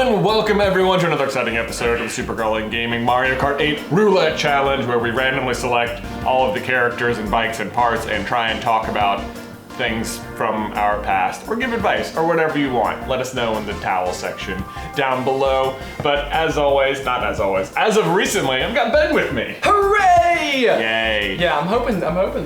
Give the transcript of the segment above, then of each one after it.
and welcome everyone to another exciting episode of the Super Carlin Gaming Mario Kart 8 Roulette Challenge, where we randomly select all of the characters and bikes and parts and try and talk about things from our past, or give advice, or whatever you want. Let us know in the towel section down below. But as always, not as always, as of recently, I've got Ben with me. Hooray! Yay! Yeah, I'm hoping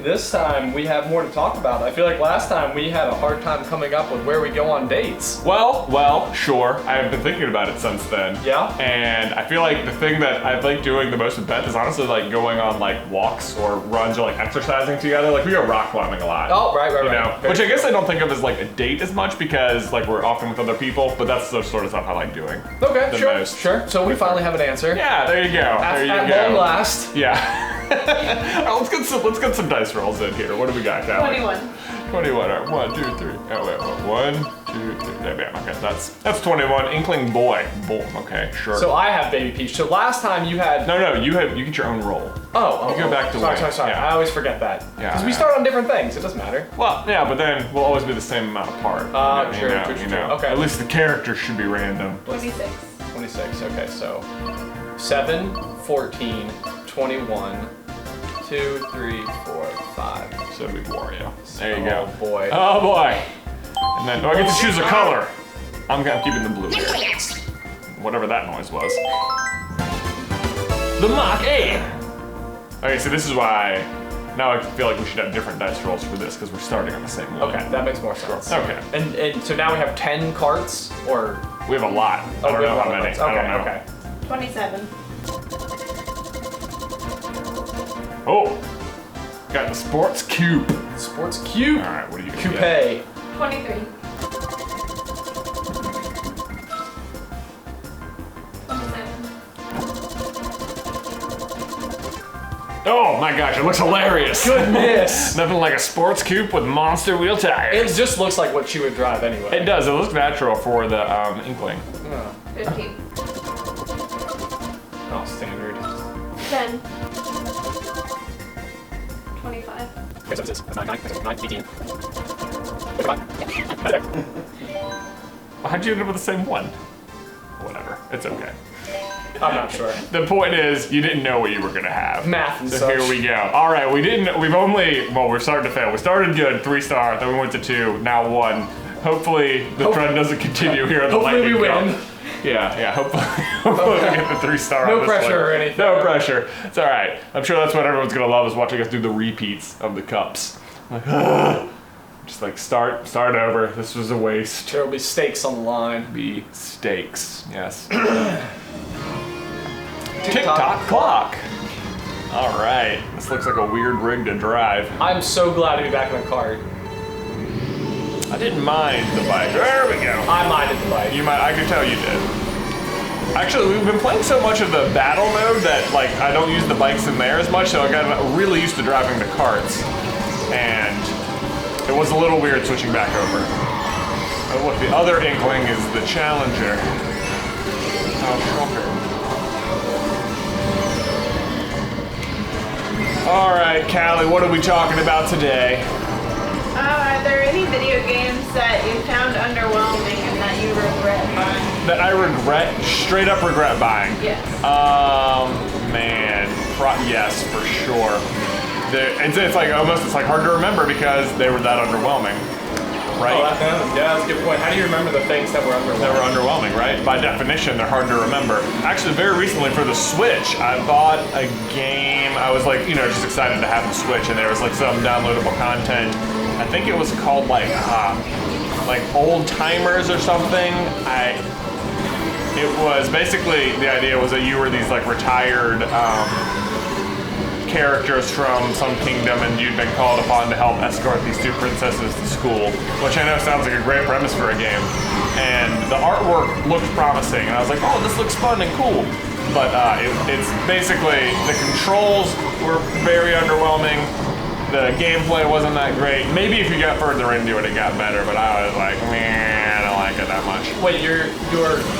this time we have more to talk about. I feel like last time we had a hard time coming up with where we go on dates. Well, sure. I've been thinking about it since then. Yeah? And I feel like the thing that I like doing the most with Ben is honestly like going on like walks or runs or like exercising together. Like we go rock climbing a lot. Oh, right. You know? Which I guess I don't think of as like a date as much because like we're often with other people, but that's the sort of stuff I like doing. Okay, the sure. most. Sure. So we finally have an answer. Yeah, there you go. At long last. Yeah. All right, let's get some dice rolls in here. What do we got, Callie? 21. All right, 1, 2, 3. Oh wait, 1, 2, 3. There we go. Okay, that's 21. Inkling Boy. Okay, sure. So I have Baby Peach. So last time you had. No, you get your own roll. Oh, you go back to sorry. Yeah. I always forget that. Yeah. Because we start on different things. It doesn't matter. Well, yeah, but then we'll always be the same amount apart. True. Okay. At least the characters should be random. 26. 26. Okay, so 7, 14, 21, 2, 3, 4, 5. So we Wario. There you go. Oh boy. Oh boy. And then, I get to choose a color. I'm keeping the blue here. Whatever that noise was. The Mach 8. Okay, so this is why now I feel like we should have different dice rolls for this because we're starting on the same one. Okay, that makes more sense. Okay. And so now we have 10 carts, or? We have a lot. I don't know how many. Okay, I don't know. okay. 27. Oh, got the Sports Coupe. Sports Cube. All right, what are you gonna Coupe. get? 23. 27. Oh my gosh, it looks hilarious. Goodness. Nothing like a sports coupe with monster wheel tires. It just looks like what she would drive anyway. It does. It looks natural for the Inkling. Oh. 15. Oh, standard. 10. 25. Okay, so this is 9, 18. Well, how'd you end up with the same one? Whatever. It's okay. I'm not sure. The point is, you didn't know what you were gonna have. Math and so such. here we go. All right, we're starting to fail. We started good, 3-star, then we went to 2, now 1. Hopefully the trend doesn't continue here on the Hopefully lightning we cup. win. Yeah, hopefully we get the 3-star. No on this pressure one. or anything. No pressure. It's all right. I'm sure that's what everyone's gonna love is watching us do the repeats of the cups. Like, just like start over. This was a waste. There will be stakes on the line. Be stakes. Yes. Tick-tock clock. All right. This looks like a weird rig to drive. I'm so glad to be back in the cart. I didn't mind the bike. There we go. I minded the bike. I could tell you did. Actually, we've been playing so much of the battle mode that like I don't use the bikes in there as much, so I got really used to driving the carts. And it was a little weird switching back over. Oh, look, the other Inkling is the Challenger. Oh, shocker. All right, Callie, what are we talking about today? Are there any video games that you found underwhelming and that you regret buying? That I straight up regret buying? Yes. Man, yes, for sure. It's like hard to remember because they were that underwhelming, right? Oh, that's a good point. How do you remember the things that were underwhelming? They were underwhelming, right? By definition, they're hard to remember. Actually, very recently for the Switch, I bought a game. I was like, just excited to have the Switch, and there was like some downloadable content. I think it was called like Old Timers or something. It was basically, the idea was that you were these like retired characters from some kingdom and you'd been called upon to help escort these 2 princesses to school, which I know sounds like a great premise for a game. And the artwork looked promising and I was like, oh, this looks fun and cool. But it's basically, the controls were very underwhelming. The gameplay wasn't that great. Maybe if you got further into it, it got better, but I was like, man, I don't like like it that much. Wait, your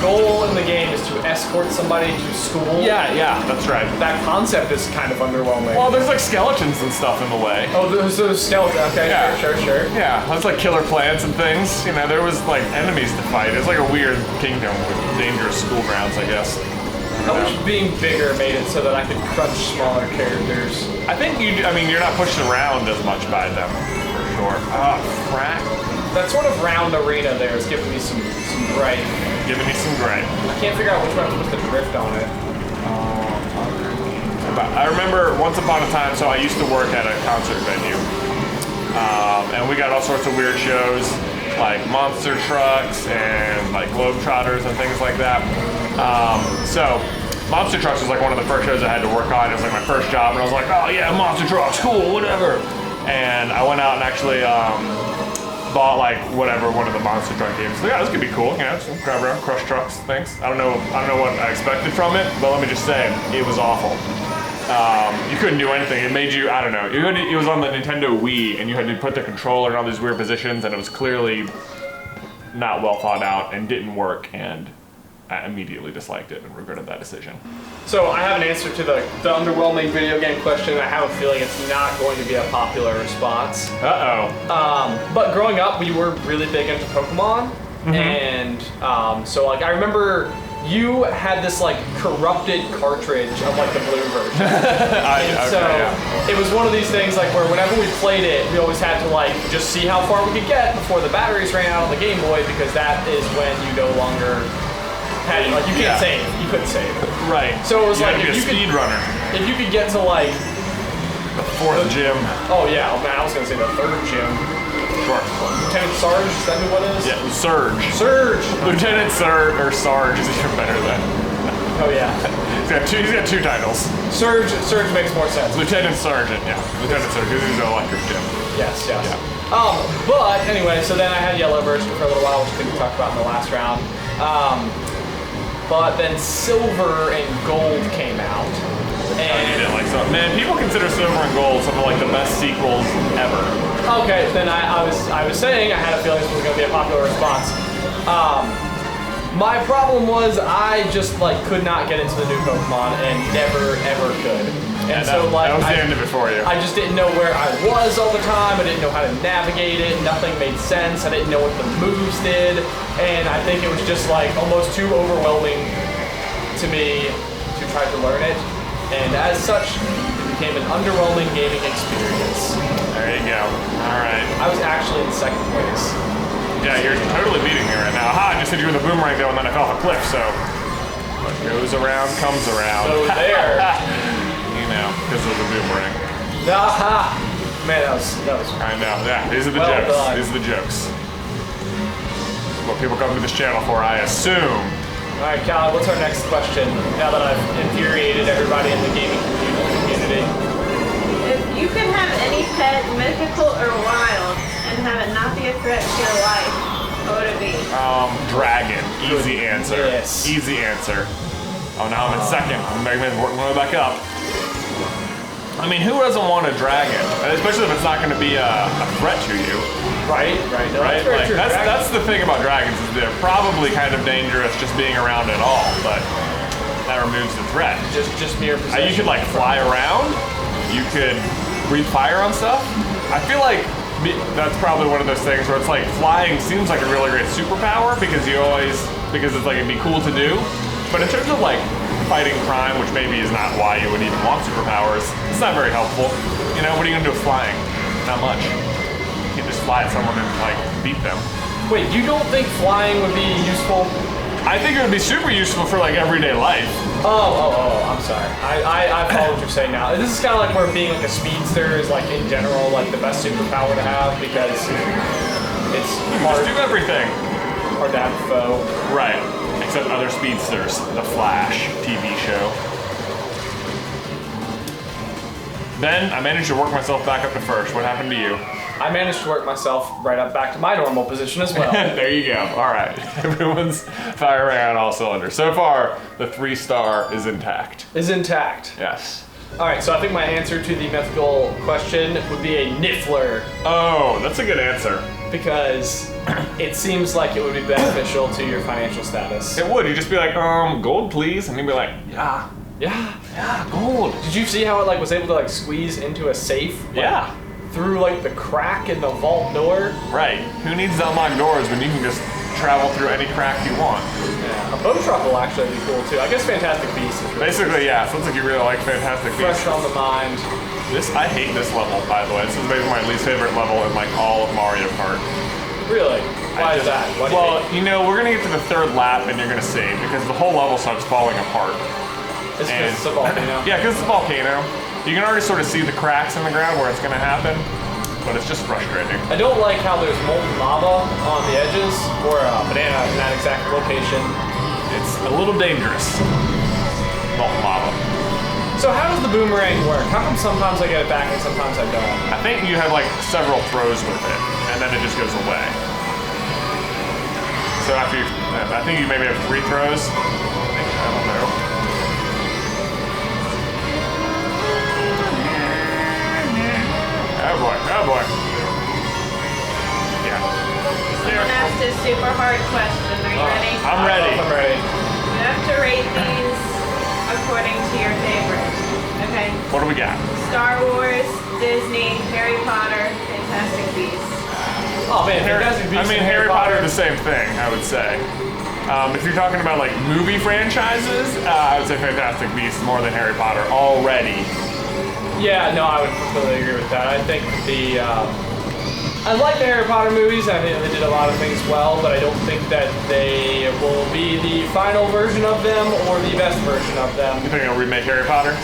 goal in the game is to escort somebody to school? Yeah, that's right. That concept is kind of underwhelming. Well, there's like skeletons and stuff in the way. Oh, those skeletons. Okay, Yeah. sure. Yeah, there's like killer plants and things. You know, there was like enemies to fight. It's like a weird kingdom with dangerous school grounds, I guess. How much being bigger made it so that I could crunch smaller characters? I think you're not pushed around as much by them, for sure. Frack. That sort of round arena there is giving me some gripe. Giving me some gripe. I can't figure out which way I'm supposed to drift on it. I remember once upon a time, so I used to work at a concert venue. And we got all sorts of weird shows, like monster trucks and like globetrotters and things like that. So monster trucks was like one of the first shows I had to work on. It was like my first job, and I was like, oh yeah, monster trucks, cool, whatever. And I went out and actually bought like whatever one of the monster truck games. So yeah, this could be cool, you know, just grab around, crush trucks, things. I don't know what I expected from it, but let me just say, it was awful. You couldn't do anything. It made you, I don't know. It was on the Nintendo Wii, and you had to put the controller in all these weird positions, and it was clearly not well thought out and didn't work, and I immediately disliked it and regretted that decision. So I have an answer to the underwhelming video game question. I have a feeling it's not going to be a popular response. But growing up, we were really big into Pokemon, and so like I remember you had this like corrupted cartridge of like the blue version. It was one of these things like where whenever we played it, we always had to like just see how far we could get before the batteries ran out on the Game Boy, because that is when you no longer had like you can't save. You couldn't save. Right. So it was like if you could be a speed runner. If you could get to like The fourth gym. Oh yeah, oh, man, I was gonna say the third gym. Sure. Lieutenant Sarge, is that who what is? Yeah, Surge. Surge! Lieutenant Surge, or Sarge is even better than. Oh yeah. He's got two titles. Surge makes more sense. Lieutenant Sergeant, yeah. Lieutenant Surge, because he's an electric gym. Yes. Yeah. But anyway, so then I had Yellow version for a little while, which I think we talked about in the last round. But then Silver and Gold came out. And you didn't like so. Man, people consider Silver and Gold some of like the best sequels ever. Okay, then I was saying I had a feeling this was gonna be a popular response. My problem was I just like could not get into the new Pokemon and never ever could. And so like that was the end of it for you. I just didn't know where I was all the time. I didn't know how to navigate it. Nothing made sense. I didn't know what the moves did, and I think it was just like almost too overwhelming to me to try to learn it. And as such, it became an underwhelming gaming experience. There you go. All right. I was actually in second place. Yeah, you're totally beating me right now. Ha! I just hit you with a boomerang though, and then I fell off a cliff. So what goes around comes around. So there. You know, because of the boomerang. Aha! Man, that was. I know. Yeah, these are the Well jokes. done. These are the jokes. What people come to this channel for, I assume. All right, Cal, what's our next question? Now that I've infuriated everybody in the gaming community. If you could have any pet, mythical or wild, and have it not be a threat to your life, what would it be? Dragon. Easy answer. Yes. Easy answer. Oh, now I'm in second. I'm working my way back up. I mean, who doesn't want a dragon? Especially if it's not going to be a threat to you. Right. No, Right? Like, that's the thing about dragons, is they're probably kind of dangerous just being around at all, but that removes the threat. Just mere possession. You could like fly around. You could breathe fire on stuff. I feel like that's probably one of those things where it's like flying seems like a really great superpower because it's like it'd be cool to do. But in terms of like fighting crime, which maybe is not why you would even want superpowers, it's not very helpful. You know, what are you gonna do with flying? Not much. You can just fly at someone and like beat them. Wait, you don't think flying would be useful? I think it would be super useful for like everyday life. Oh, I'm sorry. I follow what you're saying now. This is kind of like where being like a speedster is like in general like the best superpower to have because it's hard. Just do everything. Hard to have a foe. Right. Except other speedsters. The Flash TV show. Then I managed to work myself back up to first. What happened to you? I managed to work myself right up back to my normal position as well. There you go. All right. Everyone's firing on all cylinders. So far, the 3-star is intact. Is intact. Yes. All right, so I think my answer to the mythical question would be a Niffler. Oh, that's a good answer. because it seems like it would be beneficial to your financial status. It would. You'd just be like, gold, please, and he'd be like, yeah, gold. Did you see how it like was able to like squeeze into a safe? Like, Yeah. Through like the crack in the vault door. Right. Who needs to unlock doors when you can just travel through any crack you want? Yeah. A bow truck will actually be cool too. I guess Fantastic Beasts is really Basically, yeah. Sounds like you really like Fantastic fresh Beasts. on the mind. I hate this level, by the way. This is maybe my least favorite level in like all of Mario Kart. Really? Why is that? What do you think? We're gonna get to the third lap and you're gonna see because the whole level starts falling apart. It's because it's a volcano. Yeah, because it's a volcano. You can already sort of see the cracks in the ground where it's gonna happen, but it's just frustrating. I don't like how there's molten lava on the edges or a banana in that exact location. It's a little dangerous. Molten lava. So how does the boomerang work? How come sometimes I get it back and sometimes I don't? I think you have like several throws with it, and then it just goes away. So after I think you maybe have 3 throws. I don't know. Oh boy. Yeah. Someone asked a super hard question. Are you ready? I'm ready. I'm ready. You have to rate these according to your favorite. Okay. What do we got? Star Wars, Disney, Harry Potter, Fantastic Beasts. Oh man, Fantastic Beasts. and Harry Potter, the same thing, I would say. If you're talking about like movie franchises, I would say Fantastic Beasts more than Harry Potter already. Yeah, no, I would completely agree with that. I think I like the Harry Potter movies. I think they did a lot of things well, but I don't think that they will be the final version of them or the best version of them. You think they'll remake Harry Potter?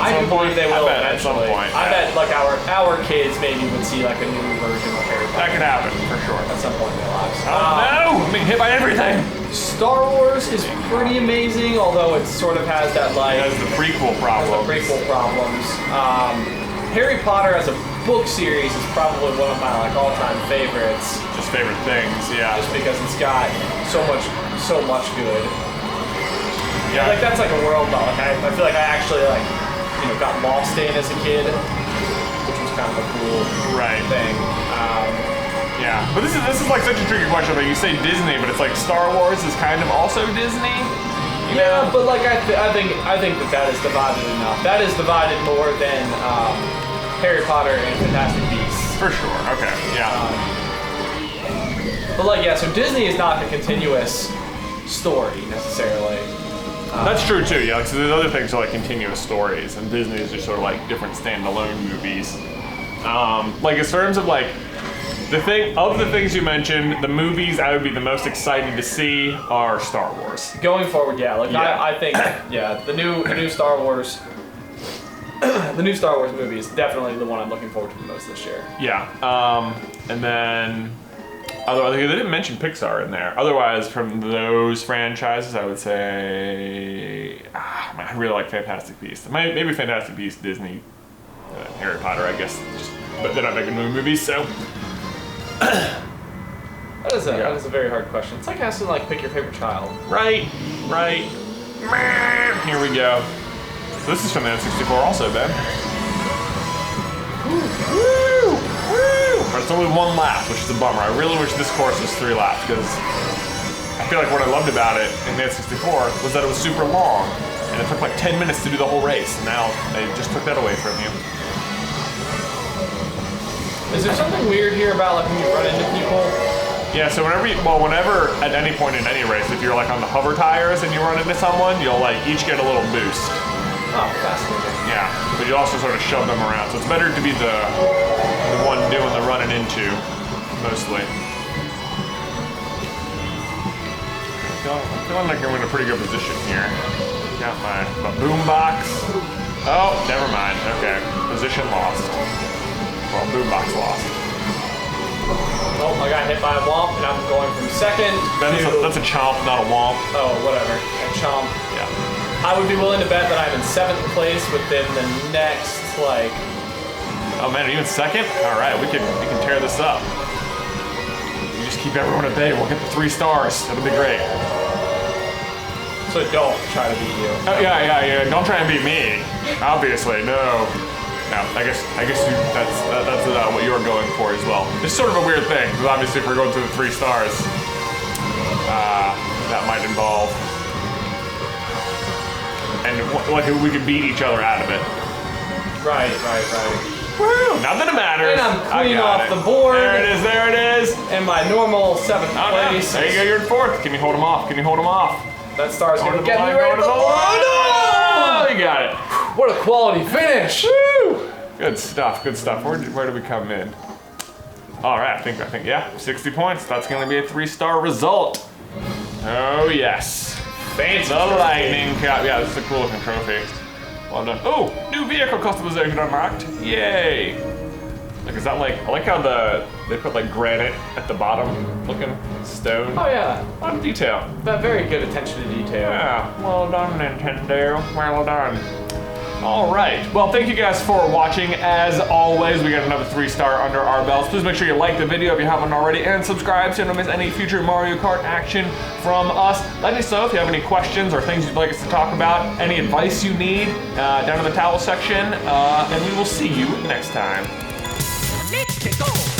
I do believe they will I bet eventually. at some point. I bet like our kids maybe would see like a new version of Harry That Potter could happen for sure. at some point in their lives. Oh no! I'm being hit by everything. Star Wars is pretty amazing, although it sort of has that like That's the prequel problem. the prequel problems. Harry Potter as a book series is probably one of my like all-time favorites, Just favorite things, yeah. just because it's got so much good. Yeah. Like that's like a world that like I feel like I actually like got lost in as a kid, which was kind of a cool Right. thing. Yeah. But this is like such a tricky question. Like you say Disney, but it's like Star Wars is kind of also Disney. Yeah, but like I think that is divided enough. That is divided more than Harry Potter and Fantastic Beasts. For sure. Okay. Yeah. But like so Disney is not a continuous story necessarily. That's true too. Yeah. Like, so there's other things are like continuous stories, and Disney is just sort of like different standalone movies. Like in terms of like the things you mentioned, the movies I would be the most excited to see are Star Wars. Going forward, yeah. Like Yeah. I think the new Star Wars the new Star Wars movie is definitely the one I'm looking forward to the most this year. Yeah. And then otherwise they didn't mention Pixar in there. Otherwise, from those franchises, I would say I really like Fantastic Beasts. Maybe Fantastic Beasts, Disney, Harry Potter, I guess. But they're not making new movies, so. That is a very hard question. It's like asking pick your favorite child. Right. Here we go. So this is from the N64 also, Ben. Woo! But it's only 1 lap, which is a bummer. I really wish this course was 3 laps, because I feel like what I loved about it in the N64 was that it was super long, and it took like 10 minutes to do the whole race. Now they just took that away from you. Is there something weird here about when you run into people? Yeah, so whenever at any point in any race, if you're like on the hover tires and you run into someone, you'll each get a little boost. Oh, fascinating. Yeah, but you also sort of shove them around, so it's better to be the one doing the running into, mostly. I'm feeling like I'm in a pretty good position here. Got my boom box. Oh, never mind. Okay, position lost. Well, boom box lost. Oh, I got hit by a womp, and I'm going from second That's a chomp, not a womp. Oh, whatever. A chomp. Yeah. I would be willing to bet that I'm in 7th place within the next, Oh man, are you in 2nd? All right, we can tear this up. We just keep everyone at bay. We'll get the 3 stars. That'll be great. So don't try to beat you. Oh, yeah. Don't try and beat me. Obviously, no. Yeah, I guess that's what you're going for as well. It's sort of a weird thing, because obviously if we're going to the 3 stars, that might involve, and like we could beat each other out of it. Right. Woo! Not that it matters. And I'm clean off the board. There it is. And my normal 7th place. There you go, you're in 4th. Can you hold him off? That star's gonna get me Going right to the line. Oh, you got it. What a quality finish! Woo! Good stuff. Where do we come in? All right, I think, yeah, 60 points. That's gonna be a 3-star result. Oh, yes. Fancy The Lightning Cup. Yeah, this is a cool looking trophy. Well done. Oh, new vehicle customization unlocked. Yay. Like, is that like, I like how they put like granite at the bottom looking stone. Oh yeah. A lot of detail. That very good attention to detail. Yeah, well done, Nintendo. Well done. All right. Well, thank you guys for watching. As always, we got another 3-star under our belts. Please make sure you like the video if you haven't already, and subscribe so you don't miss any future Mario Kart action from us. Let me know if you have any questions or things you'd like us to talk about, any advice you need, down in the towel section, and we will see you next time. Let's go!